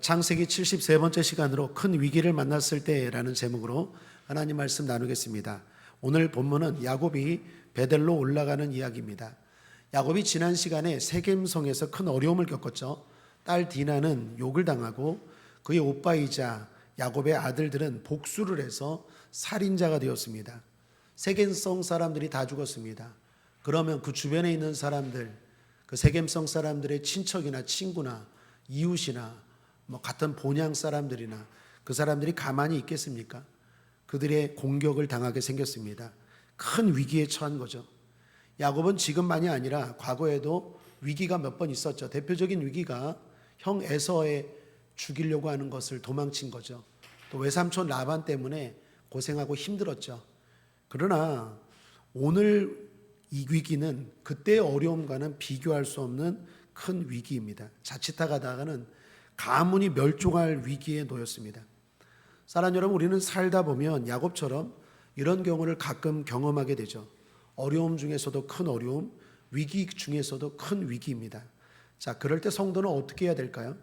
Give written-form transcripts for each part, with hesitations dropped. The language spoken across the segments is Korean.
창세기 73번째 시간으로 큰 위기를 만났을 때라는 제목으로 하나님 말씀 나누겠습니다. 오늘 본문은 야곱이 베델로 올라가는 이야기입니다. 야곱이 지난 시간에 세겜성에서 큰 어려움을 겪었죠. 딸 디나는 욕을 당하고 그의 오빠이자 야곱의 아들들은 복수를 해서 살인자가 되었습니다. 세겜성 사람들이 다 죽었습니다. 그러면 그 주변에 있는 사람들, 그 세겜성 사람들의 친척이나 친구나 이웃이나 같은 본향 사람들이나 그 사람들이 가만히 있겠습니까? 그들의 공격을 당하게 생겼습니다. 큰 위기에 처한 거죠. 야곱은 지금만이 아니라 과거에도 위기가 몇 번 있었죠. 대표적인 위기가 형 에서에 죽이려고 하는 것을 도망친 거죠. 또 외삼촌 라반 때문에 고생하고 힘들었죠. 그러나 오늘 이 위기는 그때의 어려움과는 비교할 수 없는 큰 위기입니다. 자칫하다가는 가문이 멸종할 위기에 놓였습니다. 사랑 여러분, 우리는 살다 보면 야곱처럼 이런 경우를 가끔 경험하게 되죠. 어려움 중에서도 큰 어려움, 위기 중에서도 큰 위기입니다. 자, 그럴 때 성도는 어떻게 해야 될까요?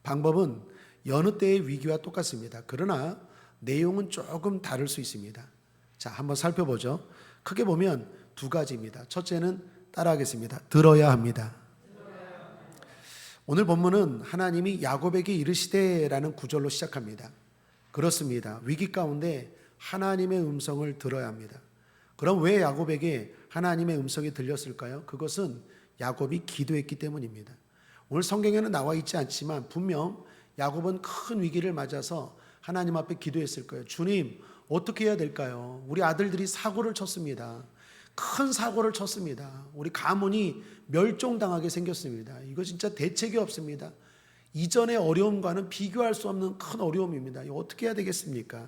방법은 여느 때의 위기와 똑같습니다. 그러나 내용은 조금 다를 수 있습니다. 자, 한번 살펴보죠. 크게 보면 두 가지입니다. 첫째는 따라하겠습니다. 들어야 합니다. 오늘 본문은 하나님이 야곱에게 이르시되라는 구절로 시작합니다. 그렇습니다. 위기 가운데 하나님의 음성을 들어야 합니다. 그럼 왜 야곱에게 하나님의 음성이 들렸을까요? 그것은 야곱이 기도했기 때문입니다. 오늘 성경에는 나와 있지 않지만 분명 야곱은 큰 위기를 맞아서 하나님 앞에 기도했을 거예요. 주님, 어떻게 해야 될까요? 우리 아들들이 사고를 쳤습니다. 큰 사고를 쳤습니다. 우리 가문이 멸종당하게 생겼습니다. 이거 진짜 대책이 없습니다. 이전의 어려움과는 비교할 수 없는 큰 어려움입니다. 이거 어떻게 해야 되겠습니까?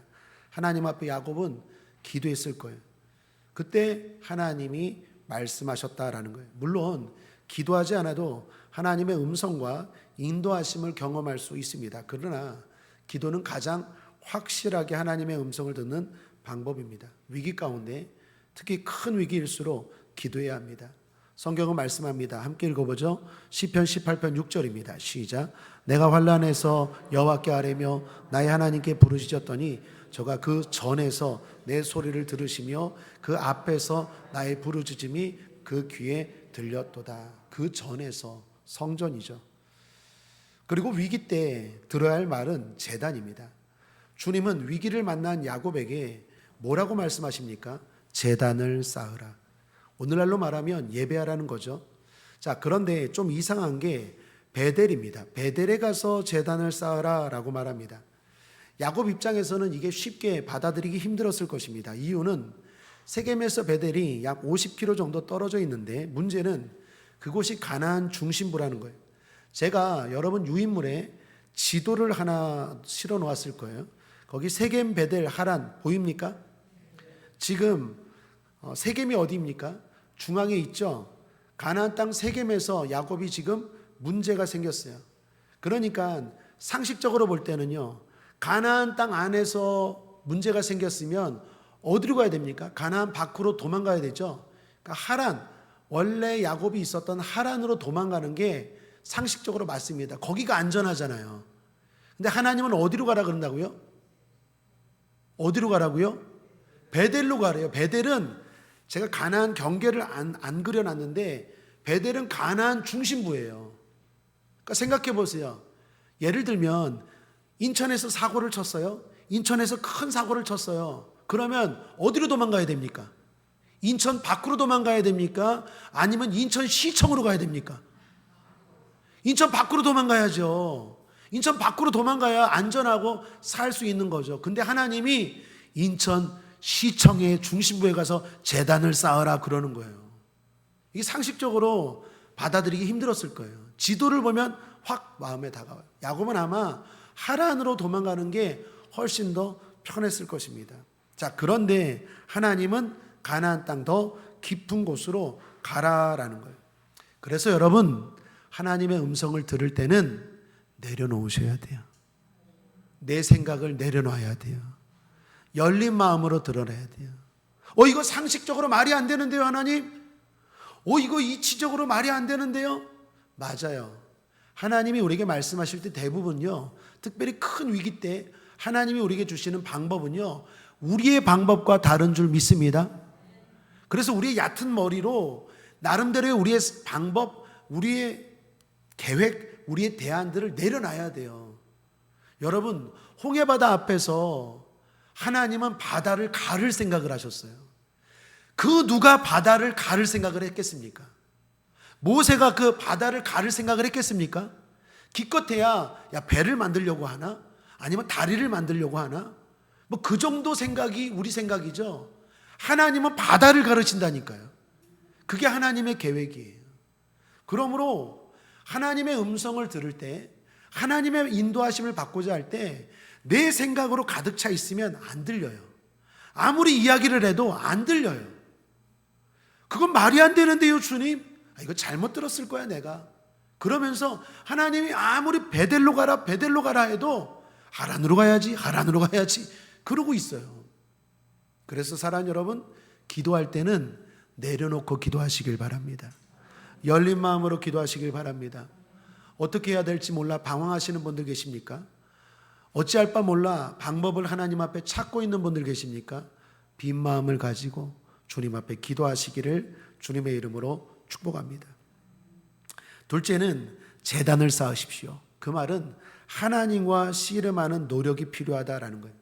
하나님 앞에 야곱은 기도했을 거예요. 그때 하나님이 말씀하셨다라는 거예요. 물론 기도하지 않아도 하나님의 음성과 인도하심을 경험할 수 있습니다. 그러나 기도는 가장 확실하게 하나님의 음성을 듣는 방법입니다. 위기 가운데 특히 큰 위기일수록 기도해야 합니다. 성경은 말씀합니다. 함께 읽어보죠. 시편 18편 6절입니다. 시작. 내가 환난에서 여호와께 아뢰며 나의 하나님께 부르짖었더니 저가 그 전에서 내 소리를 들으시며 그 앞에서 나의 부르짖음이 그 귀에 들렸도다. 그 전에서 성전이죠. 그리고 위기 때 들어야 할 말은 제단입니다. 주님은 위기를 만난 야곱에게 뭐라고 말씀하십니까? 제단을 쌓으라. 오늘날로 말하면 예배하라는 거죠. 자, 그런데 좀 이상한 게 베델입니다. 베델에 가서 제단을 쌓으라 라고 말합니다. 야곱 입장에서는 이게 쉽게 받아들이기 힘들었을 것입니다. 이유는 세겜에서 베델이 약 50km 정도 떨어져 있는데 문제는 그곳이 가나안 중심부라는 거예요. 제가 여러분 유인물에 지도를 하나 실어 놓았을 거예요. 거기 세겜, 베델, 하란 보입니까? 지금 세겜이 어디입니까? 중앙에 있죠. 가나안 땅 세겜에서 야곱이 지금 문제가 생겼어요. 그러니까 상식적으로 볼 때는요, 가나안 땅 안에서 문제가 생겼으면 어디로 가야 됩니까? 가나안 밖으로 도망가야 되죠. 그러니까 하란, 원래 야곱이 있었던 하란으로 도망가는 게 상식적으로 맞습니다. 거기가 안전하잖아요. 근데 하나님은 어디로 가라 그런다고요? 어디로 가라고요? 베델로 가래요. 베델은 제가 가나안 경계를 안 그려놨는데 베델은 가나안 중심부예요. 그러니까 생각해 보세요. 예를 들면 인천에서 사고를 쳤어요. 인천에서 큰 사고를 쳤어요. 그러면 어디로 도망가야 됩니까? 인천 밖으로 도망가야 됩니까? 아니면 인천 시청으로 가야 됩니까? 인천 밖으로 도망가야죠. 인천 밖으로 도망가야 안전하고 살 수 있는 거죠. 근데 하나님이 인천 시청의 중심부에 가서 제단을 쌓으라 그러는 거예요. 이게 상식적으로 받아들이기 힘들었을 거예요. 지도를 보면 확 마음에 다가와요. 야곱은 아마 하란으로 도망가는 게 훨씬 더 편했을 것입니다. 자, 그런데 하나님은 가나안 땅 더 깊은 곳으로 가라라는 거예요. 그래서 여러분, 하나님의 음성을 들을 때는 내려놓으셔야 돼요. 내 생각을 내려놔야 돼요. 열린 마음으로 들어내야 돼요. 이거 상식적으로 말이 안 되는데요, 하나님? 이거 이치적으로 말이 안 되는데요? 맞아요. 하나님이 우리에게 말씀하실 때 대부분요, 특별히 큰 위기 때 하나님이 우리에게 주시는 방법은요, 우리의 방법과 다른 줄 믿습니다. 그래서 우리의 얕은 머리로 나름대로의 우리의 방법, 우리의 계획, 우리의 대안들을 내려놔야 돼요. 여러분, 홍해바다 앞에서 하나님은 바다를 가를 생각을 하셨어요. 그 누가 바다를 가를 생각을 했겠습니까? 모세가 그 바다를 가를 생각을 했겠습니까? 기껏해야 배를 만들려고 하나? 아니면 다리를 만들려고 하나? 뭐 그 정도 생각이 우리 생각이죠. 하나님은 바다를 가르친다니까요. 그게 하나님의 계획이에요. 그러므로 하나님의 음성을 들을 때, 하나님의 인도하심을 받고자 할 때 내 생각으로 가득 차 있으면 안 들려요. 아무리 이야기를 해도 안 들려요. 그건 말이 안 되는데요, 주님. 이거 잘못 들었을 거야, 내가. 그러면서 하나님이 아무리 베델로 가라, 베델로 가라 해도 하란으로 가야지, 하란으로 가야지 그러고 있어요. 그래서 사랑하는 여러분, 기도할 때는 내려놓고 기도하시길 바랍니다. 열린 마음으로 기도하시길 바랍니다. 어떻게 해야 될지 몰라 방황하시는 분들 계십니까? 어찌할 바 몰라 방법을 하나님 앞에 찾고 있는 분들 계십니까? 빈 마음을 가지고 주님 앞에 기도하시기를 주님의 이름으로 축복합니다. 둘째는 제단을 쌓으십시오. 그 말은 하나님과 씨름하는 노력이 필요하다라는 거예요.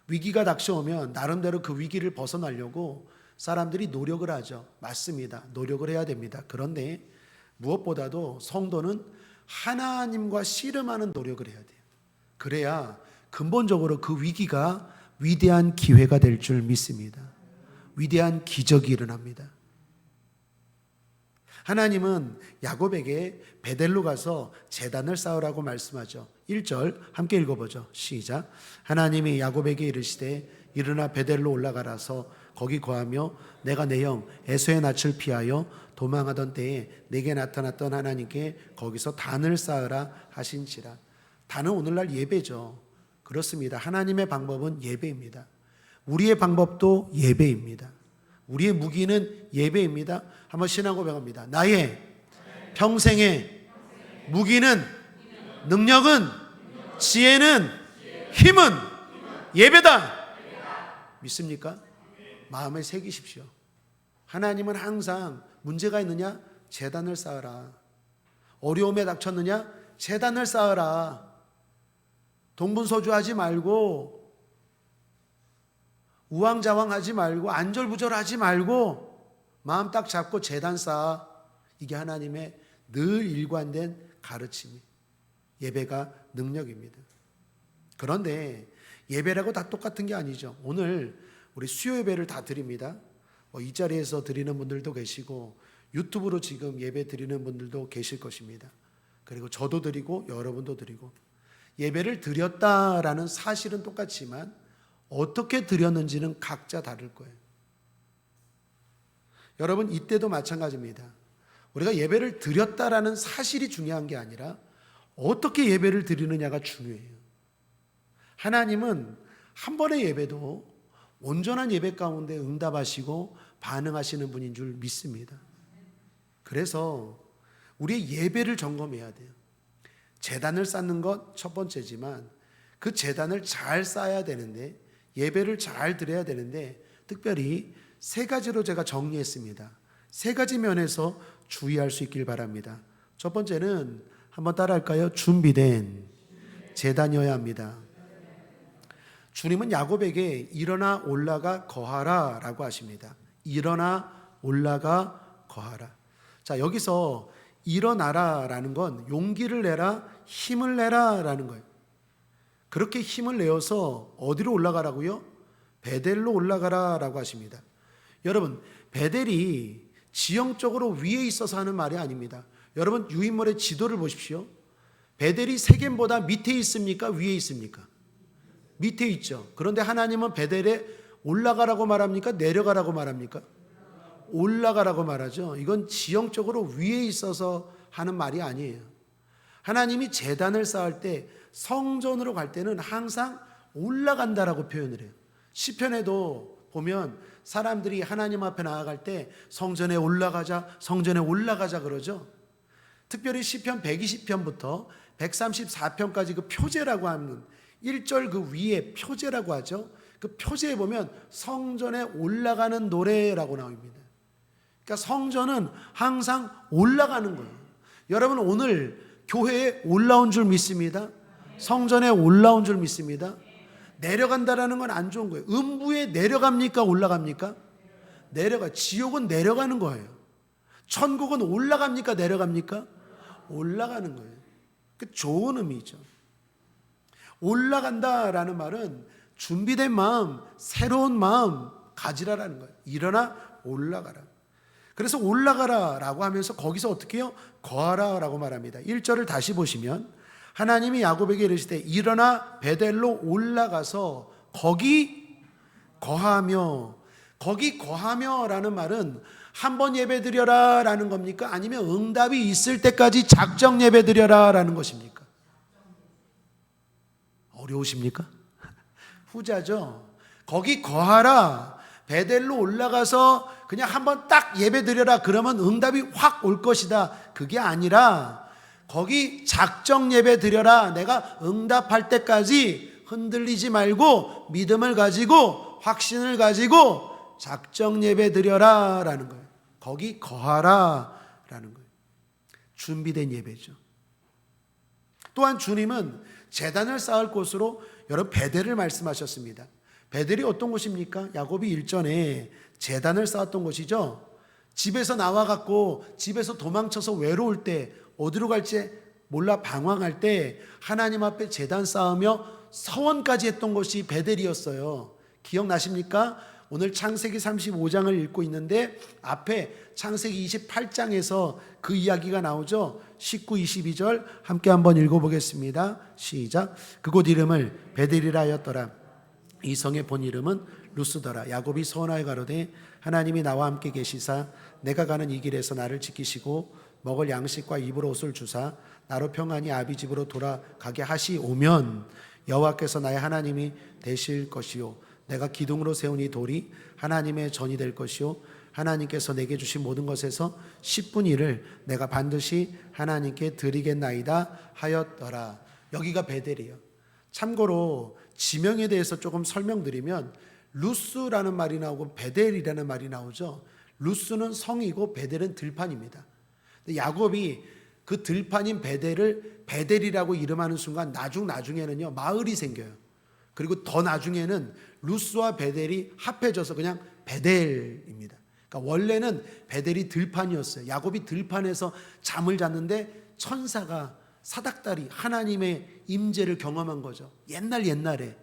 위기가 닥쳐오면 나름대로 그 위기를 벗어나려고 사람들이 노력을 하죠. 맞습니다. 노력을 해야 됩니다. 그런데 무엇보다도 성도는 하나님과 씨름하는 노력을 해야 돼요. 그래야 근본적으로 그 위기가 위대한 기회가 될 줄 믿습니다. 위대한 기적이 일어납니다. 하나님은 야곱에게 베델로 가서 제단을 쌓으라고 말씀하죠. 1절 함께 읽어보죠. 시작. 하나님이 야곱에게 이르시되 일어나 베델로 올라가라서 거기 거하며 내가 내 형 에서의 낯을 피하여 도망하던 때에 내게 나타났던 하나님께 거기서 단을 쌓으라 하신지라. 단은 오늘날 예배죠. 그렇습니다. 하나님의 방법은 예배입니다. 우리의 방법도 예배입니다. 우리의 무기는 예배입니다. 한번 신앙 고백합니다. 나의 평생의 무기는, 능력은, 지혜는, 힘은 예배다. 믿습니까? 마음에 새기십시오. 하나님은 항상 문제가 있느냐? 제단을 쌓으라. 어려움에 닥쳤느냐? 제단을 쌓으라. 동분서주하지 말고, 우왕좌왕하지 말고, 안절부절하지 말고 마음 딱 잡고 제단 쌓아. 이게 하나님의 늘 일관된 가르침이, 예배가 능력입니다. 그런데 예배라고 다 똑같은 게 아니죠. 오늘 우리 수요 예배를 다 드립니다. 이 자리에서 드리는 분들도 계시고 유튜브로 지금 예배 드리는 분들도 계실 것입니다. 그리고 저도 드리고 여러분도 드리고, 예배를 드렸다라는 사실은 똑같지만 어떻게 드렸는지는 각자 다를 거예요. 여러분, 이때도 마찬가지입니다. 우리가 예배를 드렸다라는 사실이 중요한 게 아니라 어떻게 예배를 드리느냐가 중요해요. 하나님은 한 번의 예배도 온전한 예배 가운데 응답하시고 반응하시는 분인 줄 믿습니다. 그래서 우리의 예배를 점검해야 돼요. 제단을 쌓는 것 첫 번째지만 그 제단을 잘 쌓아야 되는데, 예배를 잘 드려야 되는데, 특별히 세 가지로 제가 정리했습니다. 세 가지 면에서 주의할 수 있길 바랍니다. 첫 번째는 한번 따라할까요? 준비된 제단이어야 합니다. 주님은 야곱에게 일어나 올라가 거하라 라고 하십니다. 일어나 올라가 거하라. 자, 여기서 일어나라 라는 건 용기를 내라, 힘을 내라 라는 거예요. 그렇게 힘을 내어서 어디로 올라가라고요? 베델로 올라가라 라고 하십니다. 여러분, 베델이 지형적으로 위에 있어서 하는 말이 아닙니다. 여러분, 유인물의 지도를 보십시오. 베델이 세겜보다 밑에 있습니까? 위에 있습니까? 밑에 있죠. 그런데 하나님은 베델에 올라가라고 말합니까? 내려가라고 말합니까? 올라가라고 말하죠. 이건 지형적으로 위에 있어서 하는 말이 아니에요. 하나님이 제단을 쌓을 때, 성전으로 갈 때는 항상 올라간다라고 표현을 해요. 시편에도 보면 사람들이 하나님 앞에 나아갈 때 성전에 올라가자, 성전에 올라가자 그러죠. 특별히 시편 120편부터 134편까지 그 표제라고 하는 1절 그 위에 표제라고 하죠. 그 표제에 보면 성전에 올라가는 노래라고 나옵니다. 그러니까 성전은 항상 올라가는 거예요. 여러분 오늘 교회에 올라온 줄 믿습니다. 성전에 올라온 줄 믿습니다. 내려간다라는 건 안 좋은 거예요. 음부에 내려갑니까? 올라갑니까? 내려가. 지옥은 내려가는 거예요. 천국은 올라갑니까? 내려갑니까? 올라가는 거예요. 그 좋은 의미죠. 올라간다라는 말은 준비된 마음, 새로운 마음 가지라라는 거예요. 일어나 올라가라. 그래서 올라가라라고 하면서 거기서 어떻게 해요? 거하라라고 말합니다. 1절을 다시 보시면 하나님이 야곱에게 이르시되 일어나 베델로 올라가서 거기 거하며, 거기 거하며라는 말은 한 번 예배드려라 라는 겁니까? 아니면 응답이 있을 때까지 작정 예배드려라 라는 것입니까? 어려우십니까? 후자죠. 거기 거하라, 베델로 올라가서 그냥 한번 딱 예배드려라 그러면 응답이 확 올 것이다. 그게 아니라 거기 작정 예배드려라. 내가 응답할 때까지 흔들리지 말고 믿음을 가지고 확신을 가지고 작정 예배드려라 라는 거예요. 거기 거하라 라는 거예요. 준비된 예배죠. 또한 주님은 제단을 쌓을 곳으로 여러분 베델을 말씀하셨습니다. 베델이 어떤 곳입니까? 야곱이 일전에 제단을 쌓았던 곳이죠. 집에서 나와갖고 집에서 도망쳐서 외로울 때 어디로 갈지 몰라 방황할 때 하나님 앞에 제단 쌓으며 서원까지 했던 곳이 베델이었어요. 기억나십니까? 오늘 창세기 35장을 읽고 있는데 앞에 창세기 28장에서 그 이야기가 나오죠. 19, 22절 함께 한번 읽어보겠습니다. 시작. 그곳 이름을 베델이라 하였더라. 이 성의 본 이름은 루스더라. 야곱이 서원하여 가로되 하나님이 나와 함께 계시사 내가 가는 이 길에서 나를 지키시고 먹을 양식과 입을 옷을 주사 나로 평안히 아비 집으로 돌아가게 하시오면 여호와께서 나의 하나님이 되실 것이요 내가 기둥으로 세운 이 돌이 하나님의 전이 될 것이요 하나님께서 내게 주신 모든 것에서 10분의 1을 내가 반드시 하나님께 드리겠나이다 하였더라. 여기가 베델이에요. 참고로 지명에 대해서 조금 설명드리면 루스라는 말이 나오고 베델이라는 말이 나오죠. 루스는 성이고 베델은 들판입니다. 야곱이 그 들판인 베델을 베델이라고 이름하는 순간 나중에는요 마을이 생겨요. 그리고 더 나중에는 루스와 베델이 합해져서 그냥 베델입니다. 그러니까 원래는 베델이 들판이었어요. 야곱이 들판에서 잠을 잤는데 천사가 사닥다리 하나님의 임재를 경험한 거죠. 옛날에.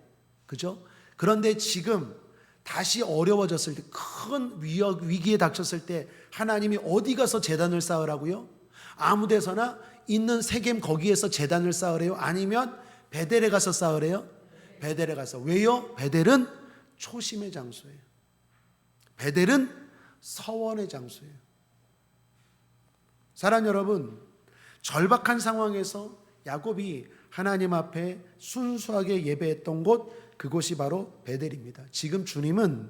그죠? 그런데 지금 다시 어려워졌을 때, 큰 위기에 닥쳤을 때 하나님이 어디 가서 제단을 쌓으라고요? 아무 데서나 있는 세겜 거기에서 제단을 쌓으래요? 아니면 베델에 가서 쌓으래요? 베델에 가서. 왜요? 베델은 초심의 장소예요. 베델은 서원의 장소예요. 사랑 여러분, 절박한 상황에서 야곱이 하나님 앞에 순수하게 예배했던 곳, 그곳이 바로 베델입니다. 지금 주님은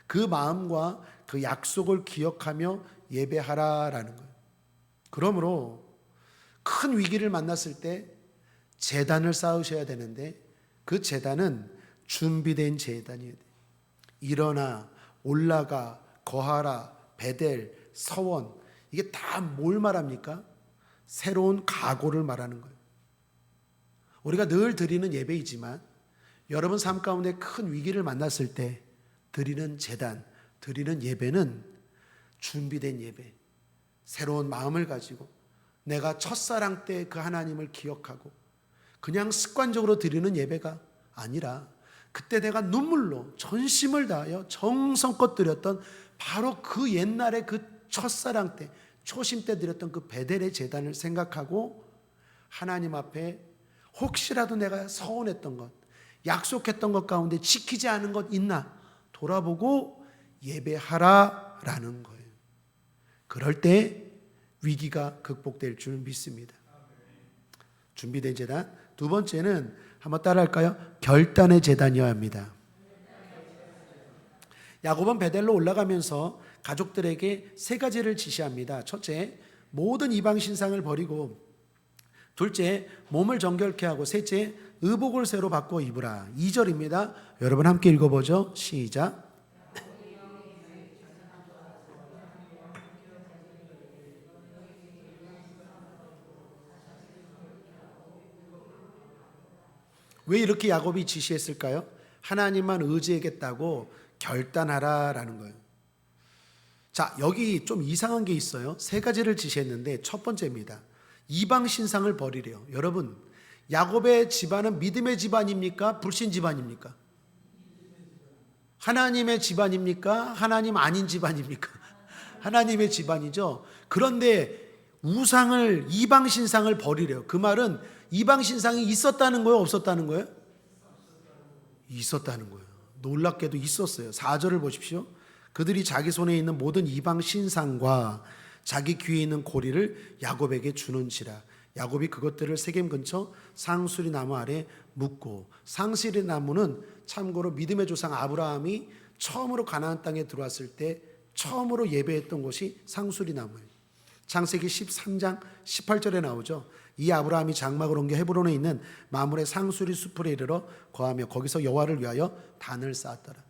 그 마음과 그 약속을 기억하며 예배하라라는 거예요. 그러므로 큰 위기를 만났을 때 제단을 쌓으셔야 되는데 그 제단은 준비된 제단이어야 돼요. 일어나, 올라가, 거하라, 베델, 서원, 이게 다 뭘 말합니까? 새로운 각오를 말하는 거예요. 우리가 늘 드리는 예배이지만 여러분 삶 가운데 큰 위기를 만났을 때 드리는 제단, 드리는 예배는 준비된 예배, 새로운 마음을 가지고 내가 첫사랑 때 그 하나님을 기억하고 그냥 습관적으로 드리는 예배가 아니라 그때 내가 눈물로 전심을 다하여 정성껏 드렸던 바로 그 옛날에 그 첫사랑 때, 초심 때 드렸던 그 베델의 제단을 생각하고 하나님 앞에 혹시라도 내가 서운했던 것, 약속했던 것 가운데 지키지 않은 것 있나 돌아보고 예배하라라는 거예요. 그럴 때 위기가 극복될 줄 믿습니다. 준비된 제단. 두 번째는 한번 따라할까요? 결단의 제단이어야 합니다. 야곱은 베델로 올라가면서 가족들에게 세 가지를 지시합니다. 첫째, 모든 이방 신상을 버리고, 둘째 몸을 정결케 하고, 셋째 의복을 새로 바꿔 입으라. 2절입니다. 여러분 함께 읽어보죠. 시작. 왜 이렇게 야곱이 지시했을까요? 하나님만 의지하겠다고 결단하라라는 거예요. 자, 여기 좀 이상한 게 있어요. 세 가지를 지시했는데 첫 번째입니다. 이방 신상을 버리래요. 여러분, 야곱의 집안은 믿음의 집안입니까? 불신 집안입니까? 하나님의 집안입니까? 하나님 아닌 집안입니까? 하나님의 집안이죠. 그런데 우상을, 이방 신상을 버리래요. 그 말은 이방 신상이 있었다는 거예요? 없었다는 거예요? 있었다는 거예요. 놀랍게도 있었어요. 4절을 보십시오. 그들이 자기 손에 있는 모든 이방 신상과 자기 귀에 있는 고리를 야곱에게 주는지라. 야곱이 그것들을 세겜 근처 상수리 나무 아래 묻고, 상수리 나무는 참고로 믿음의 조상 아브라함이 처음으로 가나안 땅에 들어왔을 때 처음으로 예배했던 곳이 상수리 나무예요. 창세기 13장 18절에 나오죠. 이 아브라함이 장막을 옮겨 헤브론에 있는 마물의 상수리 숲에 이르러 거하며 거기서 여호와를 위하여 단을 쌓았더라.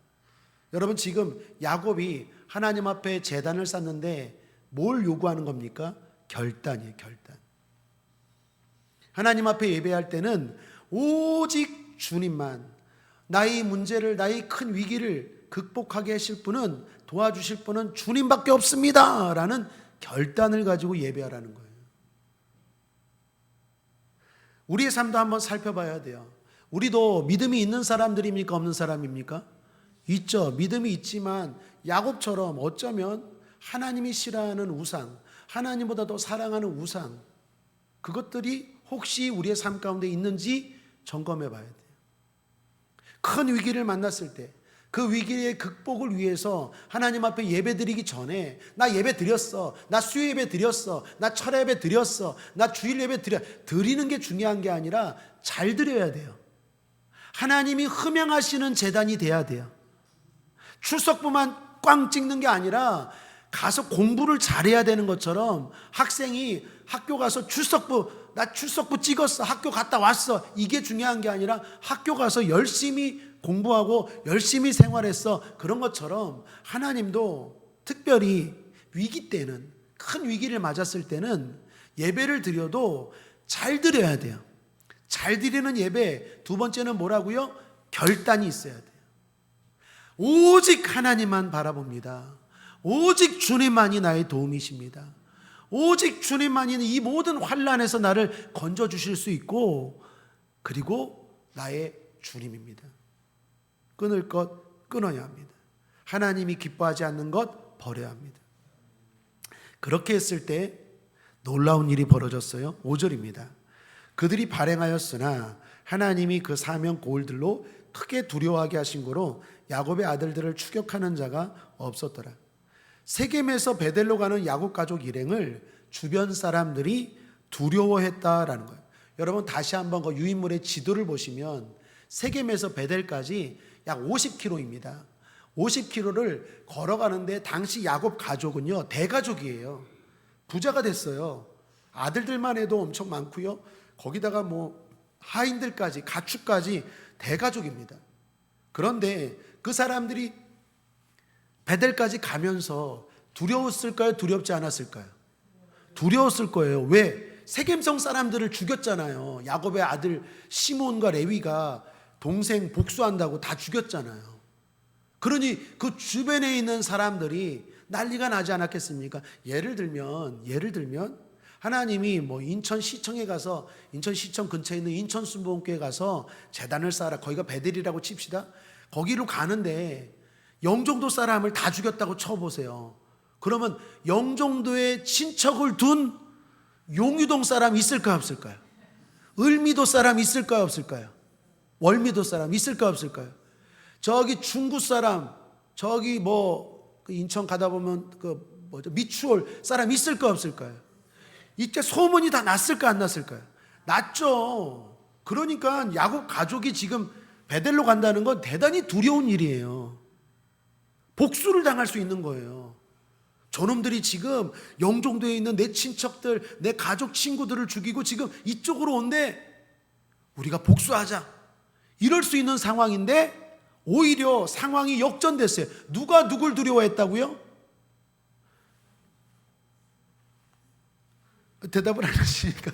여러분, 지금 야곱이 하나님 앞에 제단을 쌓는데 뭘 요구하는 겁니까? 결단이에요. 결단. 하나님 앞에 예배할 때는 오직 주님만, 나의 문제를, 나의 큰 위기를 극복하게 하실 분은, 도와주실 분은 주님밖에 없습니다 라는 결단을 가지고 예배하라는 거예요. 우리의 삶도 한번 살펴봐야 돼요. 우리도 믿음이 있는 사람들입니까? 없는 사람입니까? 있죠. 믿음이 있지만 야곱처럼 어쩌면 하나님이 싫어하는 우상, 하나님보다 더 사랑하는 우상, 그것들이 혹시 우리의 삶 가운데 있는지 점검해 봐야 돼요. 큰 위기를 만났을 때 그 위기의 극복을 위해서 하나님 앞에 예배 드리기 전에, 나 예배 드렸어, 나 수요 예배 드렸어, 나 철야 예배 드렸어, 나 주일 예배 드리는 게 중요한 게 아니라 잘 드려야 돼요. 하나님이 흠양하시는 제단이 돼야 돼요. 출석부만 꽝 찍는 게 아니라 가서 공부를 잘해야 되는 것처럼, 학생이 학교 가서 나 출석부 찍었어, 학교 갔다 왔어, 이게 중요한 게 아니라 학교 가서 열심히 공부하고 열심히 생활했어, 그런 것처럼 하나님도 특별히 위기 때는, 큰 위기를 맞았을 때는 예배를 드려도 잘 드려야 돼요. 잘 드리는 예배, 두 번째는 뭐라고요? 결단이 있어야 돼요. 오직 하나님만 바라봅니다. 오직 주님만이 나의 도움이십니다. 오직 주님만이 이 모든 환난에서 나를 건져주실 수 있고, 그리고 나의 주님입니다. 끊을 것 끊어야 합니다. 하나님이 기뻐하지 않는 것 버려야 합니다. 그렇게 했을 때 놀라운 일이 벌어졌어요. 5절입니다. 그들이 발행하였으나 하나님이 그 사명 고을들로 크게 두려워하게 하신 거로 야곱의 아들들을 추격하는 자가 없었더라. 세겜에서 베델로 가는 야곱 가족 일행을 주변 사람들이 두려워했다라는 거예요. 여러분, 다시 한번 그 유인물의 지도를 보시면 세겜에서 베델까지 약 50km입니다. 50km를 걸어가는데 당시 야곱 가족은요, 대가족이에요. 부자가 됐어요. 아들들만 해도 엄청 많고요, 거기다가 뭐 하인들까지, 가축까지 대가족입니다. 그런데 그 사람들이 베델까지 가면서 두려웠을까요? 두렵지 않았을까요? 두려웠을 거예요. 왜? 세겜성 사람들을 죽였잖아요. 야곱의 아들 시몬과 레위가 동생 복수한다고 다 죽였잖아요. 그러니 그 주변에 있는 사람들이 난리가 나지 않았겠습니까? 예를 들면 하나님이 뭐 인천시청에 가서, 인천시청 근처에 있는 인천순복음교회 가서 제단을 쌓아라, 거기가 베델이라고 칩시다. 거기로 가는데 영종도 사람을 다 죽였다고 쳐보세요. 그러면 영종도에 친척을 둔 용유동 사람 있을까요, 없을까요? 을미도 사람 있을까요, 없을까요? 월미도 사람 있을까요, 없을까요? 저기 중구 사람, 저기 뭐 인천 가다 보면 미추홀 사람 있을까요, 없을까요? 이때 소문이 다 났을까, 안 났을까요? 났죠. 그러니까 야곱 가족이 지금 베델로 간다는 건 대단히 두려운 일이에요. 복수를 당할 수 있는 거예요. 저놈들이 지금 영종도에 있는 내 친척들, 내 가족 친구들을 죽이고 지금 이쪽으로 온대. 우리가 복수하자. 이럴 수 있는 상황인데 오히려 상황이 역전됐어요. 누가 누굴 두려워했다고요? 대답을 안 하시니까.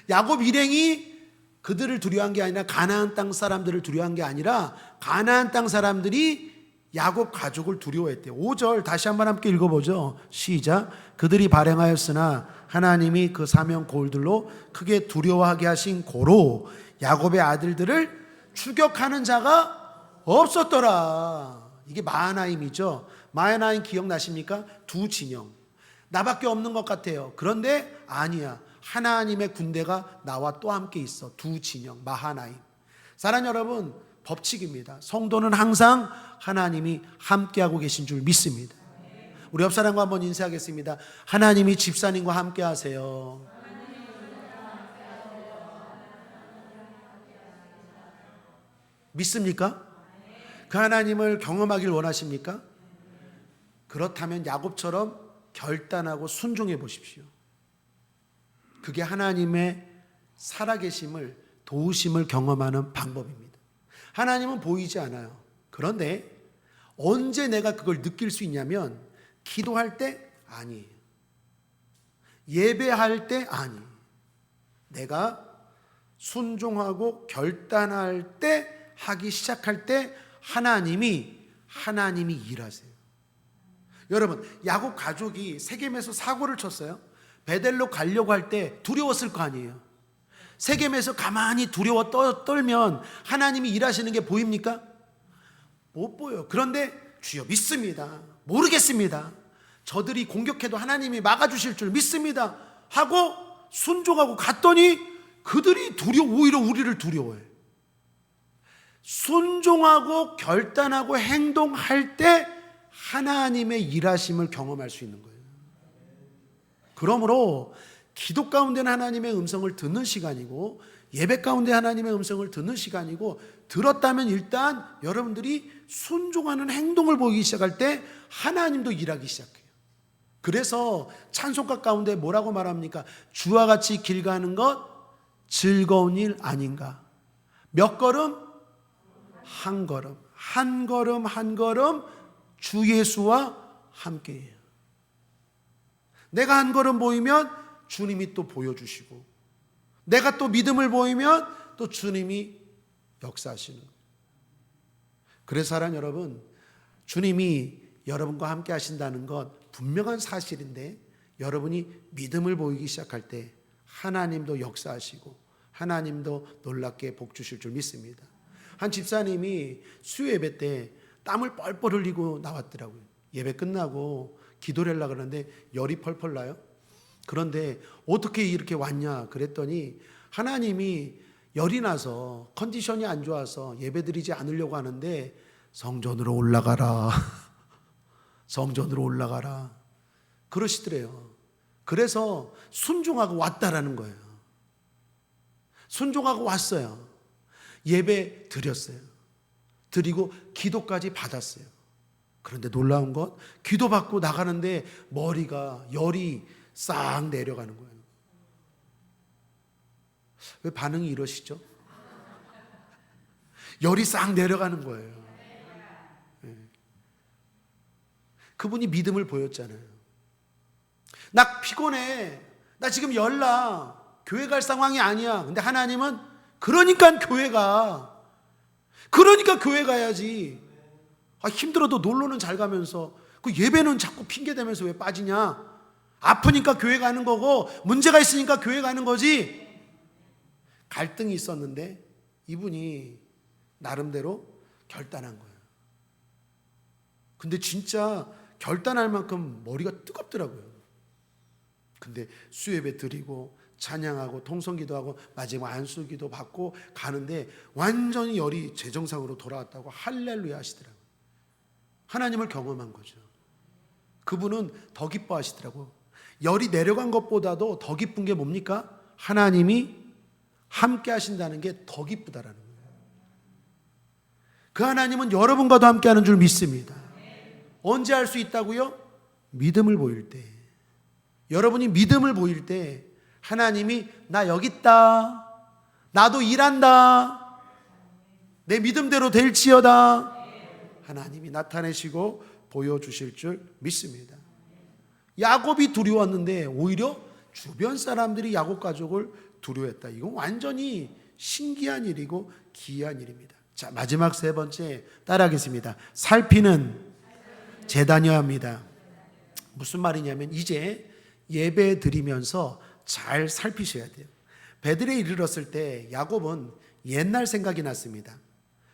야곱 일행이 그들을 두려워한 게 아니라 가나안 땅 사람들을 두려워한 게 아니라 가나안 땅 사람들이 야곱 가족을 두려워했대요. 5절 다시 한번 함께 읽어보죠. 시작. 그들이 발행하였으나 하나님이 그 사명 고울들로 크게 두려워하게 하신 고로 야곱의 아들들을 추격하는 자가 없었더라. 이게 마하나임이죠. 마하나임 기억나십니까? 두 진영. 나밖에 없는 것 같아요. 그런데 아니야. 하나님의 군대가 나와 또 함께 있어. 두 진영, 마하나임. 사랑하는 여러분, 법칙입니다. 성도는 항상 하나님이 함께하고 계신 줄 믿습니다. 우리 옆 사람과 한번 인사하겠습니다. 하나님이 집사님과 함께 하세요. 믿습니까? 그 하나님을 경험하길 원하십니까? 그렇다면 야곱처럼 결단하고 순종해 보십시오. 그게 하나님의 살아계심을, 도우심을 경험하는 방법입니다. 하나님은 보이지 않아요. 그런데 언제 내가 그걸 느낄 수 있냐면 기도할 때 아니에요. 예배할 때 아니에요. 내가 순종하고 결단할 때, 하기 시작할 때 하나님이 일하세요. 여러분, 야곱 가족이 세겜에서 사고를 쳤어요. 베델로 가려고 할 때 두려웠을 거 아니에요. 세겜에서 가만히 두려워 떨면 하나님이 일하시는 게 보입니까? 못 보여. 그런데 주여 믿습니다. 모르겠습니다. 저들이 공격해도 하나님이 막아주실 줄 믿습니다. 하고 순종하고 갔더니 그들이 오히려 우리를 두려워해. 순종하고 결단하고 행동할 때 하나님의 일하심을 경험할 수 있는 거예요. 그러므로 기도 가운데는 하나님의 음성을 듣는 시간이고 예배 가운데 하나님의 음성을 듣는 시간이고, 들었다면 일단 여러분들이 순종하는 행동을 보이기 시작할 때 하나님도 일하기 시작해요. 그래서 찬송가 가운데 뭐라고 말합니까? 주와 같이 길 가는 것 즐거운 일 아닌가. 몇 걸음? 한 걸음. 한 걸음 한 걸음 주 예수와 함께해요. 내가 한 걸음 보이면 주님이 또 보여주시고, 내가 또 믿음을 보이면 또 주님이 역사하시는 거예요. 그래서 사랑하는 여러분, 주님이 여러분과 함께 하신다는 것 분명한 사실인데, 여러분이 믿음을 보이기 시작할 때 하나님도 역사하시고 하나님도 놀랍게 복 주실 줄 믿습니다. 한 집사님이 수요 예배 때 땀을 뻘뻘 흘리고 나왔더라고요. 예배 끝나고 기도를 하려고 그러는데 열이 펄펄 나요. 그런데 어떻게 이렇게 왔냐 그랬더니 하나님이 열이 나서 컨디션이 안 좋아서 예배드리지 않으려고 하는데 성전으로 올라가라. 성전으로 올라가라. 그러시더래요. 그래서 순종하고 왔다라는 거예요. 순종하고 왔어요. 예배 드렸어요. 드리고 기도까지 받았어요. 그런데 놀라운 것, 기도받고 나가는데 머리가 열이 싹 내려가는 거예요. 왜 반응이 이러시죠? 열이 싹 내려가는 거예요. 네. 그분이 믿음을 보였잖아요. 나 피곤해. 나 지금 열나. 교회 갈 상황이 아니야. 근데 하나님은 그러니까 교회 가. 그러니까 교회 가야지. 힘들어도 놀러는 잘 가면서 그 예배는 자꾸 핑계대면서 왜 빠지냐? 아프니까 교회 가는 거고 문제가 있으니까 교회 가는 거지. 갈등이 있었는데 이분이 나름대로 결단한 거예요. 근데 진짜 결단할 만큼 머리가 뜨겁더라고요. 근데 수예배 드리고 찬양하고 통성기도하고 마지막 안수기도 받고 가는데 완전히 열이 제정상으로 돌아왔다고 할렐루야 하시더라고요. 하나님을 경험한 거죠. 그분은 더 기뻐하시더라고요. 열이 내려간 것보다도 더 기쁜 게 뭡니까? 하나님이 함께 하신다는 게 더 기쁘다라는 거예요. 그 하나님은 여러분과도 함께 하는 줄 믿습니다. 언제 할 수 있다고요? 믿음을 보일 때, 여러분이 믿음을 보일 때 하나님이 나 여기 있다, 나도 일한다, 내 믿음대로 될지어다, 하나님이 나타내시고 보여주실 줄 믿습니다. 야곱이 두려웠는데 오히려 주변 사람들이 야곱 가족을 두려워했다. 이건 완전히 신기한 일이고 기이한 일입니다. 자, 마지막 세 번째 따라하겠습니다. 살피는 제단이어야 합니다. 무슨 말이냐면 이제 예배 드리면서 잘 살피셔야 돼요. 베들레에 이르렀을 때 야곱은 옛날 생각이 났습니다.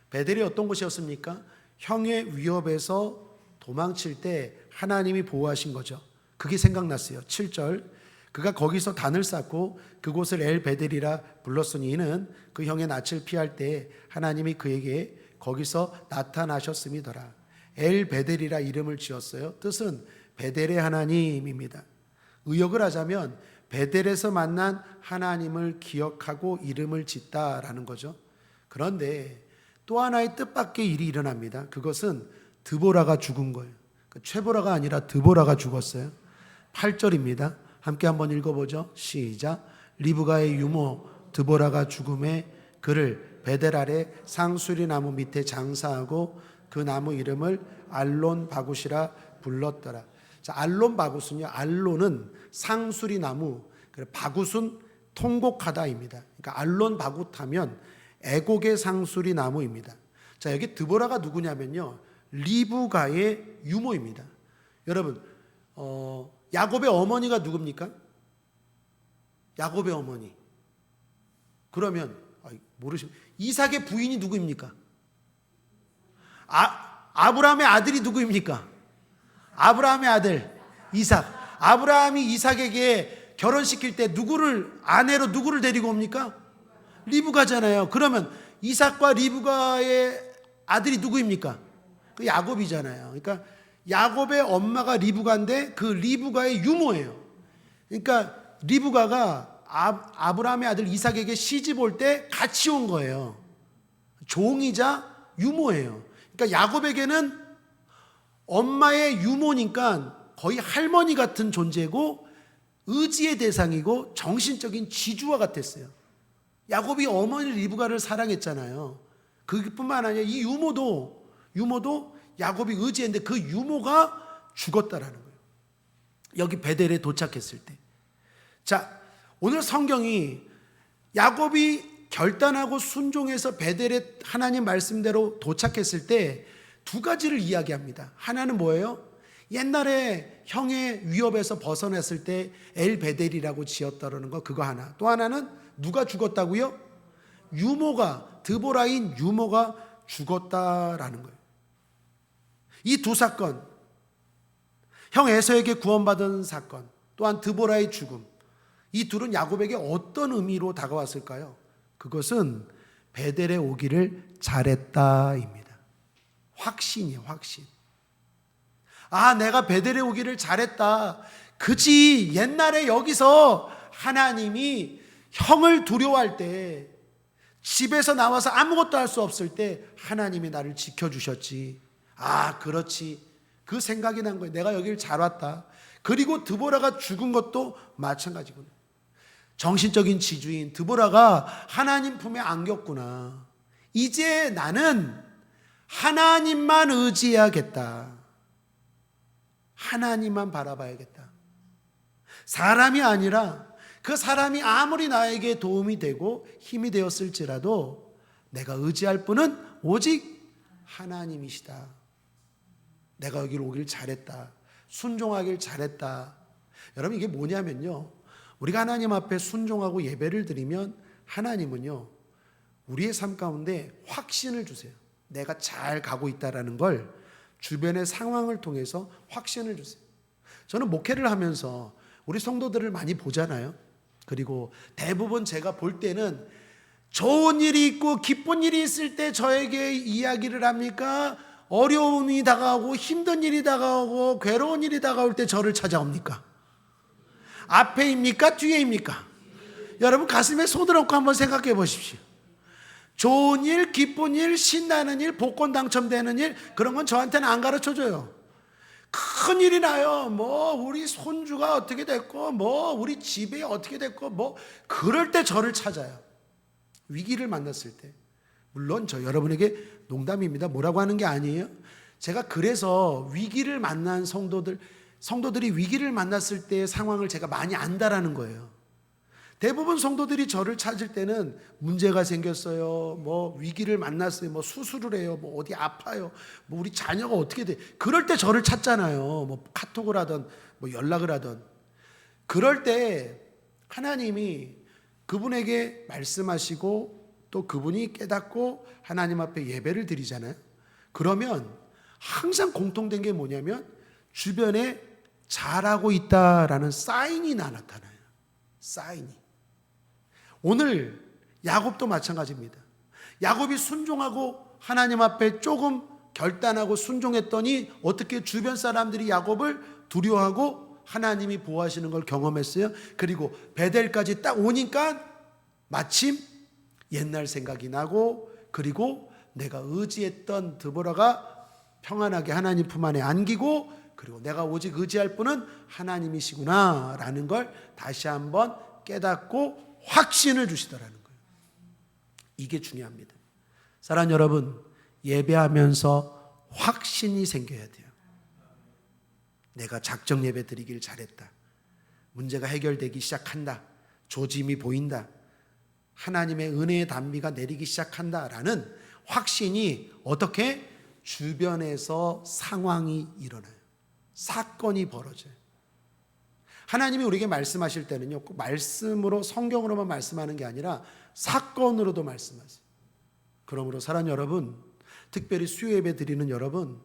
베들레 어떤 곳이었습니까? 형의 위협에서 도망칠 때 하나님이 보호하신 거죠. 그게 생각났어요. 7절, 그가 거기서 단을 쌓고 그곳을 엘 베델이라 불렀으니 이는 그 형의 낯을 피할 때 하나님이 그에게 거기서 나타나셨음이더라. 엘 베델이라 이름을 지었어요. 뜻은 베델의 하나님입니다. 의역을 하자면 베델에서 만난 하나님을 기억하고 이름을 짓다라는 거죠. 그런데 또 하나의 뜻밖의 일이 일어납니다. 그것은 드보라가 죽은 거예요. 최보라가 아니라 드보라가 죽었어요. 8절입니다. 함께 한번 읽어보죠. 시작. 리브가의 유모 드보라가 죽음에 그를 베델 아래 상수리 나무 밑에 장사하고 그 나무 이름을 알론 바굿이라 불렀더라. 자, 알론 바굿은요, 알론은 상수리 나무, 바굿은 통곡하다입니다. 그러니까 알론 바굿 하면 애곡의 상수리 나무입니다. 자, 여기 드보라가 누구냐면요, 리브가의 유모입니다. 여러분, 야곱의 어머니가 누굽니까? 야곱의 어머니. 그러면 모르시면 이삭의 부인이 누구입니까? 아브라함의 아들이 누구입니까? 아브라함의 아들 이삭. 아브라함이 이삭에게 결혼시킬 때 아내로 누구를 데리고 옵니까? 리브가잖아요. 그러면 이삭과 리브가의 아들이 누구입니까? 그 야곱이잖아요. 그러니까 야곱의 엄마가 리브가인데 그 리브가의 유모예요. 그러니까 리브가가 아브라함의 아들 이삭에게 시집 올 때 같이 온 거예요. 종이자 유모예요. 그러니까 야곱에게는 엄마의 유모니까 거의 할머니 같은 존재고 의지의 대상이고 정신적인 지주와 같았어요. 야곱이 어머니 리브가를 사랑했잖아요. 그뿐만 아니라 이 유모도 야곱이 의지했는데 그 유모가 죽었다라는 거예요. 여기 베델에 도착했을 때. 자, 오늘 성경이 야곱이 결단하고 순종해서 베델에 하나님 말씀대로 도착했을 때 두 가지를 이야기합니다. 하나는 뭐예요? 옛날에 형의 위협에서 벗어났을 때 엘 베델이라고 지었다라는 거, 그거 하나. 또 하나는 누가 죽었다고요? 드보라인 유모가 죽었다라는 거예요. 이 두 사건, 형 에서에게 구원받은 사건, 또한 드보라의 죽음, 이 둘은 야곱에게 어떤 의미로 다가왔을까요? 그것은 베델에 오기를 잘했다입니다. 확신이에요, 확신. 내가 베델에 오기를 잘했다. 그지, 옛날에 여기서 하나님이 형을 두려워할 때, 집에서 나와서 아무것도 할 수 없을 때 하나님이 나를 지켜주셨지. 그렇지. 그 생각이 난 거예요. 내가 여기를 잘 왔다. 그리고 드보라가 죽은 것도 마찬가지구나. 정신적인 지주인 드보라가 하나님 품에 안겼구나. 이제 나는 하나님만 의지해야겠다. 하나님만 바라봐야겠다. 사람이 아니라 그 사람이 아무리 나에게 도움이 되고 힘이 되었을지라도 내가 의지할 분은 오직 하나님이시다. 내가 여기를 오길 잘했다. 순종하길 잘했다. 여러분, 이게 뭐냐면요, 우리가 하나님 앞에 순종하고 예배를 드리면 하나님은요, 우리의 삶 가운데 확신을 주세요. 내가 잘 가고 있다라는 걸 주변의 상황을 통해서 확신을 주세요. 저는 목회를 하면서 우리 성도들을 많이 보잖아요. 그리고 대부분 제가 볼 때는 좋은 일이 있고 기쁜 일이 있을 때 저에게 이야기를 합니까? 어려움이 다가오고 힘든 일이 다가오고 괴로운 일이 다가올 때 저를 찾아옵니까? 앞에입니까? 뒤에입니까? 여러분, 가슴에 손을 얹고 한번 생각해 보십시오. 좋은 일, 기쁜 일, 신나는 일, 복권 당첨되는 일, 그런 건 저한테는 안 가르쳐줘요. 큰일이 나요. 뭐 우리 손주가 어떻게 됐고 뭐 우리 집에 어떻게 됐고 뭐 그럴 때 저를 찾아요. 위기를 만났을 때. 물론 저 여러분에게 농담입니다. 뭐라고 하는 게 아니에요. 제가 그래서 위기를 만난 성도들이 위기를 만났을 때의 상황을 제가 많이 안다라는 거예요. 대부분 성도들이 저를 찾을 때는 문제가 생겼어요. 뭐 위기를 만났어요. 뭐 수술을 해요. 뭐 어디 아파요. 뭐 우리 자녀가 어떻게 돼. 그럴 때 저를 찾잖아요. 뭐 카톡을 하던 뭐 연락을 하던. 그럴 때 하나님이 그분에게 말씀하시고 또 그분이 깨닫고 하나님 앞에 예배를 드리잖아요. 그러면 항상 공통된 게 뭐냐면 주변에 잘하고 있다라는 사인이 나타나요. 사인이. 오늘 야곱도 마찬가지입니다. 야곱이 순종하고 하나님 앞에 조금 결단하고 순종했더니 어떻게 주변 사람들이 야곱을 두려워하고 하나님이 보호하시는 걸 경험했어요. 그리고 베델까지 딱 오니까 마침 옛날 생각이 나고 그리고 내가 의지했던 드보라가 평안하게 하나님 품 안에 안기고 그리고 내가 오직 의지할 분은 하나님이시구나 라는 걸 다시 한번 깨닫고 확신을 주시더라는 거예요. 이게 중요합니다. 사랑하는 여러분, 예배하면서 확신이 생겨야 돼요. 내가 작정 예배 드리길 잘했다. 문제가 해결되기 시작한다. 조짐이 보인다. 하나님의 은혜의 단비가 내리기 시작한다라는 확신이 어떻게 주변에서 상황이 일어나요. 사건이 벌어져요. 하나님이 우리에게 말씀하실 때는요, 꼭 말씀으로 성경으로만 말씀하는 게 아니라 사건으로도 말씀하세요. 그러므로 사랑하는 여러분, 특별히 수요예배 드리는 여러분,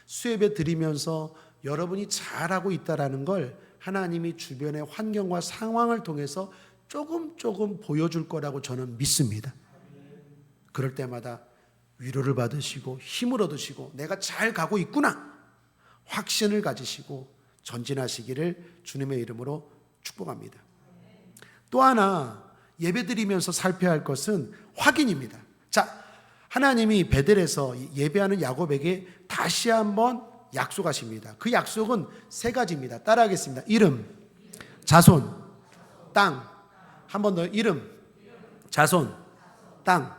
수요예배 드리면서 여러분이 잘하고 있다라는 걸 하나님이 주변의 환경과 상황을 통해서 조금 보여줄 거라고 저는 믿습니다. 그럴 때마다 위로를 받으시고 힘을 얻으시고 내가 잘 가고 있구나 확신을 가지시고 전진하시기를 주님의 이름으로 축복합니다. 또 하나 예배드리면서 살펴야 할 것은 확인입니다. 자, 하나님이 베델에서 예배하는 야곱에게 다시 한번 약속하십니다. 그 약속은 세 가지입니다. 따라하겠습니다. 이름, 자손, 땅. 한 번 더 이름, 자손, 땅.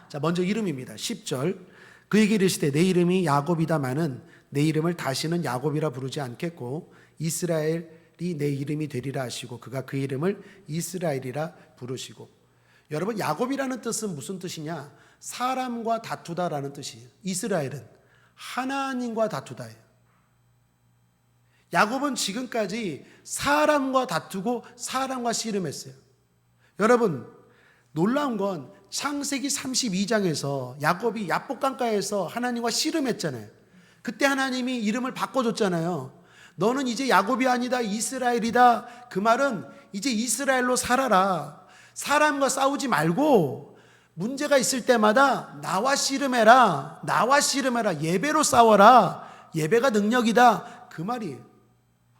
자, 먼저 이름입니다. 10절. 그에게 이르시되 내 이름이 야곱이다마는 내 이름을 다시는 야곱이라 부르지 않겠고 이스라엘이 내 이름이 되리라 하시고 그가 그 이름을 이스라엘이라 부르시고. 여러분, 야곱이라는 뜻은 무슨 뜻이냐? 사람과 다투다라는 뜻이에요. 이스라엘은 하나님과 다투다예요. 야곱은 지금까지 사람과 다투고 사람과 씨름했어요. 여러분, 놀라운 건 창세기 32장에서 야곱이 야복강가에서 하나님과 씨름했잖아요. 그때 하나님이 이름을 바꿔줬잖아요. 너는 이제 야곱이 아니다 이스라엘이다. 그 말은 이제 이스라엘로 살아라. 사람과 싸우지 말고 문제가 있을 때마다 나와 씨름해라. 나와 씨름해라. 예배로 싸워라. 예배가 능력이다. 그 말이에요.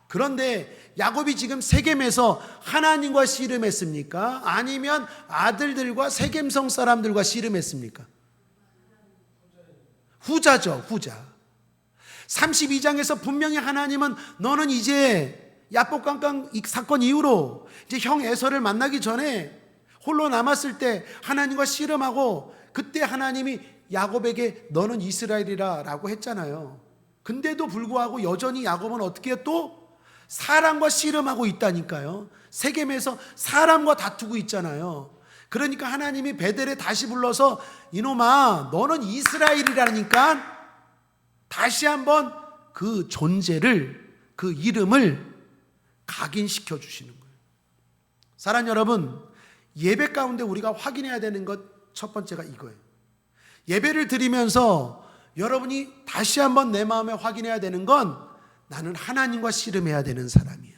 그런데 야곱이 지금 세겜에서 하나님과 씨름했습니까? 아니면 아들들과 세겜성 사람들과 씨름했습니까? 후자죠, 후자. 32장에서 분명히 하나님은 너는 이제 야복강강 사건 이후로 이제 형 에서를 만나기 전에 홀로 남았을 때 하나님과 씨름하고 그때 하나님이 야곱에게 너는 이스라엘이라 라고 했잖아요. 근데도 불구하고 여전히 야곱은 어떻게 또 사람과 씨름하고 있다니까요. 세겜에서 사람과 다투고 있잖아요. 그러니까 하나님이 베델에 다시 불러서 이놈아 너는 이스라엘이라니까 다시 한번 그 존재를 그 이름을 각인시켜 주시는 거예요. 사랑하는 여러분, 예배 가운데 우리가 확인해야 되는 것 첫 번째가 이거예요. 예배를 드리면서 여러분이 다시 한번 내 마음에 확인해야 되는 건 나는 하나님과 씨름해야 되는 사람이야.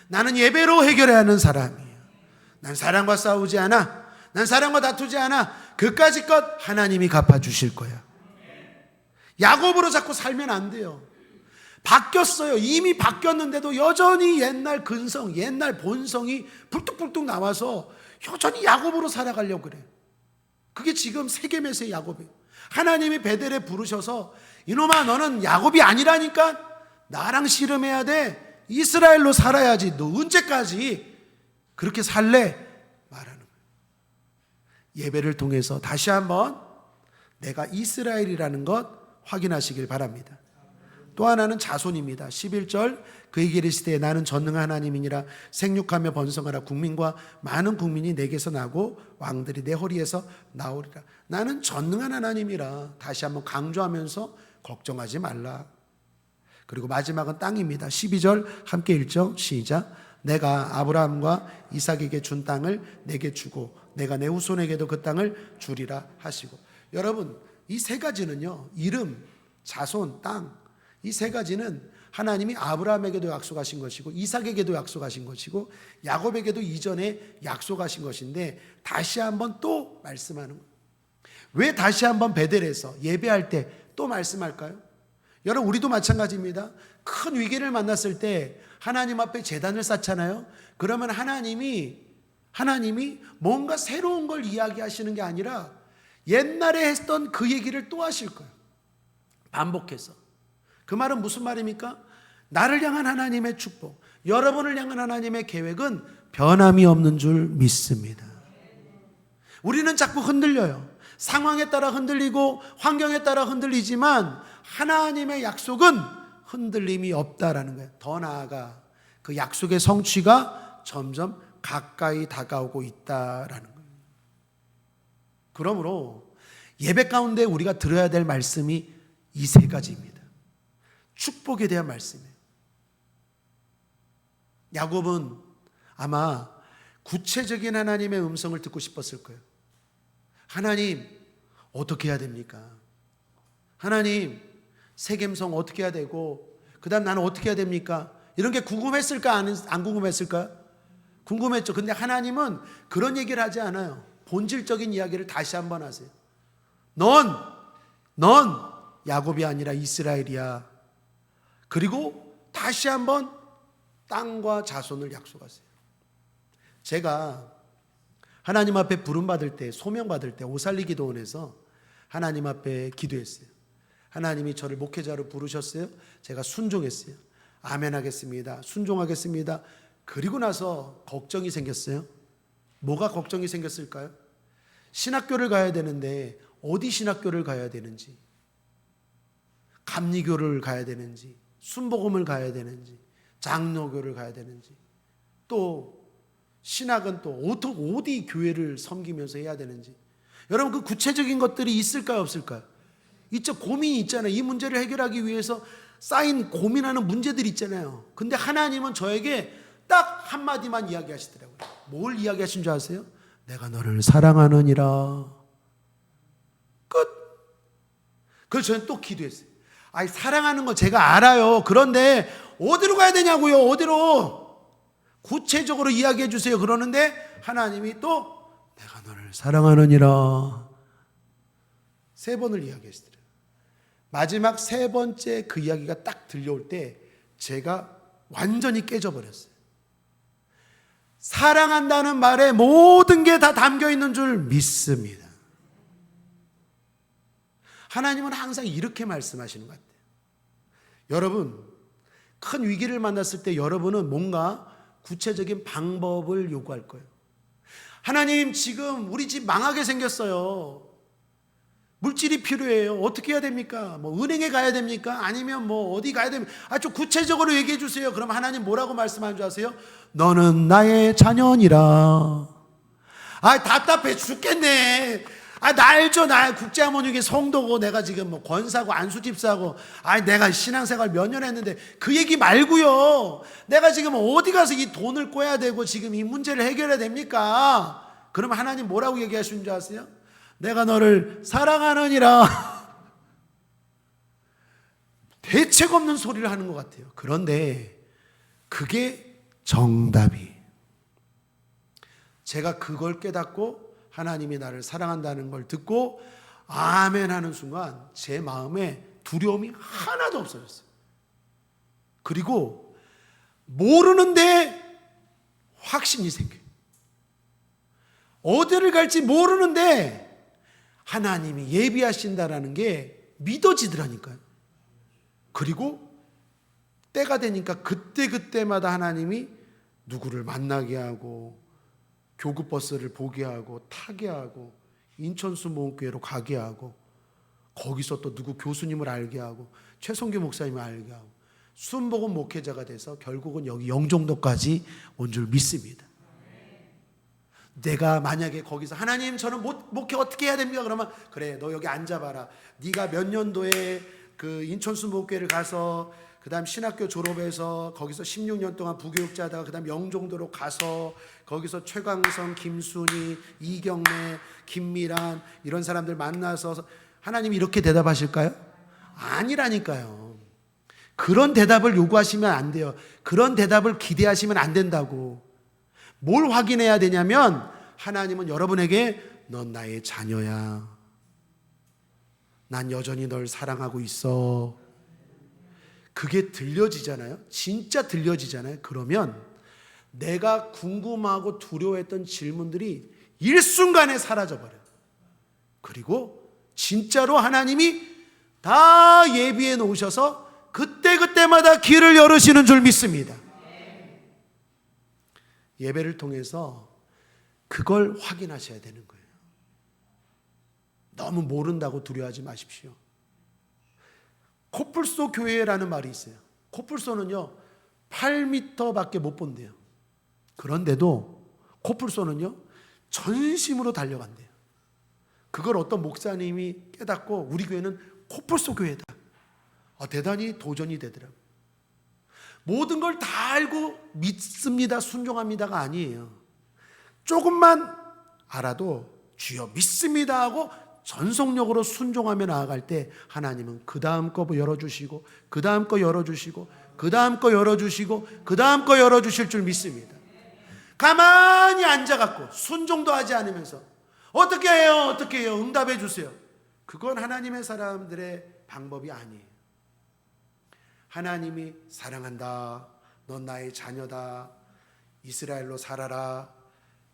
나는 예배로 해결해야 하는 사람이야. 난 사람과 싸우지 않아. 난 사람과 다투지 않아. 그까짓 것 하나님이 갚아주실 거야. 야곱으로 자꾸 살면 안 돼요. 바뀌었어요. 이미 바뀌었는데도 여전히 옛날 근성, 옛날 본성이 불뚝불뚝 나와서 여전히 야곱으로 살아가려고 그래. 그게 지금 세겜에서의 야곱이에요. 하나님이 베델에 부르셔서 이놈아 너는 야곱이 아니라니까 나랑 씨름해야 돼. 이스라엘로 살아야지. 너 언제까지 그렇게 살래? 말하는 거예요. 예배를 통해서 다시 한번 내가 이스라엘이라는 것 확인하시길 바랍니다. 또 하나는 자손입니다. 11절 그에게 이르시되 나는 전능한 하나님이니라. 생육하며 번성하라. 국민과 많은 국민이 내게서 나고 왕들이 내 허리에서 나오리라. 나는 전능한 하나님이라. 다시 한번 강조하면서 걱정하지 말라. 그리고 마지막은 땅입니다. 12절 함께 읽죠. 시작. 내가 아브라함과 이삭에게 준 땅을 내게 주고 내가 내 후손에게도 그 땅을 주리라 하시고. 여러분, 이 세 가지는요, 이름, 자손, 땅, 이 세 가지는 하나님이 아브라함에게도 약속하신 것이고 이삭에게도 약속하신 것이고 야곱에게도 이전에 약속하신 것인데 다시 한번 또 말씀하는 거예요. 왜 다시 한번 베델에서 예배할 때 또 말씀할까요? 여러분, 우리도 마찬가지입니다. 큰 위기를 만났을 때 하나님 앞에 제단을 쌓잖아요. 그러면 하나님이 뭔가 새로운 걸 이야기하시는 게 아니라 옛날에 했던 그 얘기를 또 하실 거예요. 반복해서. 그 말은 무슨 말입니까? 나를 향한 하나님의 축복, 여러분을 향한 하나님의 계획은 변함이 없는 줄 믿습니다. 우리는 자꾸 흔들려요. 상황에 따라 흔들리고 환경에 따라 흔들리지만 하나님의 약속은 흔들림이 없다라는 거예요. 더 나아가 그 약속의 성취가 점점 가까이 다가오고 있다라는 거예요. 그러므로 예배 가운데 우리가 들어야 될 말씀이 이 세 가지입니다. 축복에 대한 말씀이에요. 야곱은 아마 구체적인 하나님의 음성을 듣고 싶었을 거예요. 하나님, 어떻게 해야 됩니까? 하나님, 세겜성 어떻게 해야 되고 그 다음 나는 어떻게 해야 됩니까? 이런 게 궁금했을까? 안 궁금했을까? 궁금했죠. 근데 하나님은 그런 얘기를 하지 않아요. 본질적인 이야기를 다시 한번 하세요. 넌 야곱이 아니라 이스라엘이야. 그리고 다시 한번 땅과 자손을 약속하세요. 제가 하나님 앞에 부름받을 때, 소명받을 때 오살리 기도원에서 하나님 앞에 기도했어요. 하나님이 저를 목회자로 부르셨어요. 제가 순종했어요. 아멘 하겠습니다. 순종하겠습니다. 그리고 나서 걱정이 생겼어요. 뭐가 걱정이 생겼을까요? 신학교를 가야 되는데 어디 신학교를 가야 되는지, 감리교를 가야 되는지, 순복음을 가야 되는지, 장로교를 가야 되는지, 또 신학은 또 어디 교회를 섬기면서 해야 되는지. 여러분, 그 구체적인 것들이 있을까요, 없을까요? 있죠. 고민이 있잖아요. 이 문제를 해결하기 위해서 쌓인 고민하는 문제들이 있잖아요. 근데 하나님은 저에게 딱 한마디만 이야기하시더라고요. 뭘 이야기하신 줄 아세요? 내가 너를 사랑하느니라. 끝. 그래서 저는 또 기도했어요. 아니, 사랑하는 거 제가 알아요. 그런데 어디로 가야 되냐고요. 어디로? 구체적으로 이야기해 주세요. 그러는데 하나님이 또 내가 너를 사랑하느니라. 3번을 이야기하시더라고요. 마지막 3번째 그 이야기가 딱 들려올 때 제가 완전히 깨져버렸어요. 사랑한다는 말에 모든 게 다 담겨 있는 줄 믿습니다. 하나님은 항상 이렇게 말씀하시는 것 같아요. 여러분, 큰 위기를 만났을 때 여러분은 뭔가 구체적인 방법을 요구할 거예요. 하나님, 지금 우리 집 망하게 생겼어요. 물질이 필요해요. 어떻게 해야 됩니까? 뭐 은행에 가야 됩니까? 아니면 뭐 어디 가야 됩니까? 좀 구체적으로 얘기해 주세요. 그럼 하나님 뭐라고 말씀하는 줄 아세요? 너는 나의 자녀니라. 답답해 죽겠네. 나 알죠. 나 국제하모니게 성도고 내가 지금 뭐 권사고 안수집사고 내가 신앙생활 몇 년 했는데 그 얘기 말고요. 내가 지금 어디 가서 이 돈을 꿔야 되고 지금 이 문제를 해결해야 됩니까? 그러면 하나님 뭐라고 얘기하시는 줄 아세요? 내가 너를 사랑하느니라. 대책 없는 소리를 하는 것 같아요. 그런데 그게 정답이. 제가 그걸 깨닫고 하나님이 나를 사랑한다는 걸 듣고 아멘 하는 순간 제 마음에 두려움이 하나도 없어졌어요. 그리고 모르는데 확신이 생겨요. 어디를 갈지 모르는데 하나님이 예비하신다라는 게 믿어지더라니까요. 그리고 때가 되니까 그때마다 하나님이 누구를 만나게 하고 교구버스를 보게 하고 타게 하고 인천수 모험교회로 가게 하고 거기서 또 누구 교수님을 알게 하고 최성규 목사님을 알게 하고 순복음 목회자가 돼서 결국은 여기 영종도까지 온 줄 믿습니다. 내가 만약에 거기서 하나님 저는 목회 어떻게 해야 됩니까? 그러면 그래 너 여기 앉아봐라. 네가 몇 년도에 그 인천수 목회를 가서 그 다음 신학교 졸업해서 거기서 16년 동안 부교육자 하다가 그 다음 영종도로 가서 거기서 최광성, 김순희, 이경래, 김미란 이런 사람들 만나서 하나님이 이렇게 대답하실까요? 아니라니까요. 그런 대답을 요구하시면 안 돼요. 그런 대답을 기대하시면 안 된다고. 뭘 확인해야 되냐면 하나님은 여러분에게 넌 나의 자녀야. 난 여전히 널 사랑하고 있어. 그게 들려지잖아요. 진짜 들려지잖아요. 그러면 내가 궁금하고 두려워했던 질문들이 일순간에 사라져버려요. 그리고 진짜로 하나님이 다 예비해 놓으셔서 그때마다 길을 열으시는 줄 믿습니다. 예배를 통해서 그걸 확인하셔야 되는 거예요. 너무 모른다고 두려워하지 마십시오. 코뿔소 교회라는 말이 있어요. 코뿔소는요 8m밖에 못 본대요. 그런데도 코뿔소는요 전심으로 달려간대요. 그걸 어떤 목사님이 깨닫고 우리 교회는 코뿔소 교회다. 대단히 도전이 되더라고요. 모든 걸 다 알고 믿습니다, 순종합니다가 아니에요. 조금만 알아도 주여 믿습니다 하고 전속력으로 순종하며 나아갈 때 하나님은 그 다음 거 열어주시고 그 다음 거 열어주시고 그 다음 거 열어주시고 그 다음 거 열어주실 줄 믿습니다. 가만히 앉아갖고 순종도 하지 않으면서 어떻게 해요? 응답해 주세요. 그건 하나님의 사람들의 방법이 아니에요. 하나님이 사랑한다. 넌 나의 자녀다. 이스라엘로 살아라.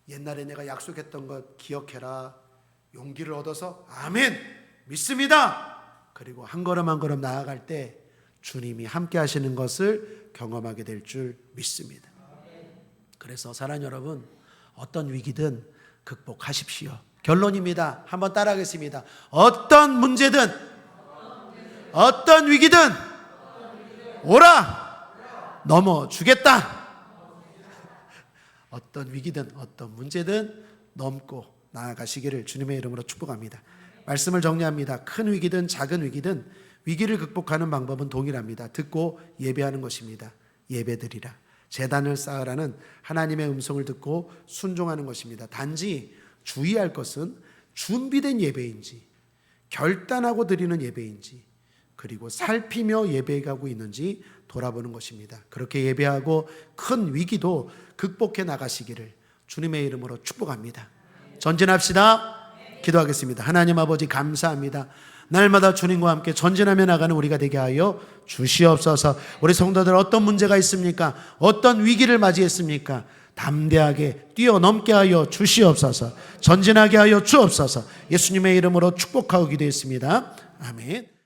옛날에 내가 약속했던 것 기억해라. 용기를 얻어서 아멘 믿습니다. 그리고 한 걸음 한 걸음 나아갈 때 주님이 함께 하시는 것을 경험하게 될 줄 믿습니다. 그래서 사랑하는 여러분, 어떤 위기든 극복하십시오. 결론입니다. 한번 따라하겠습니다. 어떤 문제든 어떤 위기든 오라 넘어주겠다. 어떤 위기든 어떤 문제든 넘고 나아가시기를 주님의 이름으로 축복합니다. 말씀을 정리합니다. 큰 위기든 작은 위기든 위기를 극복하는 방법은 동일합니다. 듣고 예배하는 것입니다. 예배드리라. 제단을 쌓으라는 하나님의 음성을 듣고 순종하는 것입니다. 단지 주의할 것은 준비된 예배인지 결단하고 드리는 예배인지 그리고 살피며 예배하고 있는지 돌아보는 것입니다. 그렇게 예배하고 큰 위기도 극복해 나가시기를 주님의 이름으로 축복합니다. 전진합시다. 기도하겠습니다. 하나님 아버지 감사합니다. 날마다 주님과 함께 전진하며 나가는 우리가 되게 하여 주시옵소서. 우리 성도들 어떤 문제가 있습니까? 어떤 위기를 맞이했습니까? 담대하게 뛰어넘게 하여 주시옵소서. 전진하게 하여 주옵소서. 예수님의 이름으로 축복하고 기도했습니다. 아멘.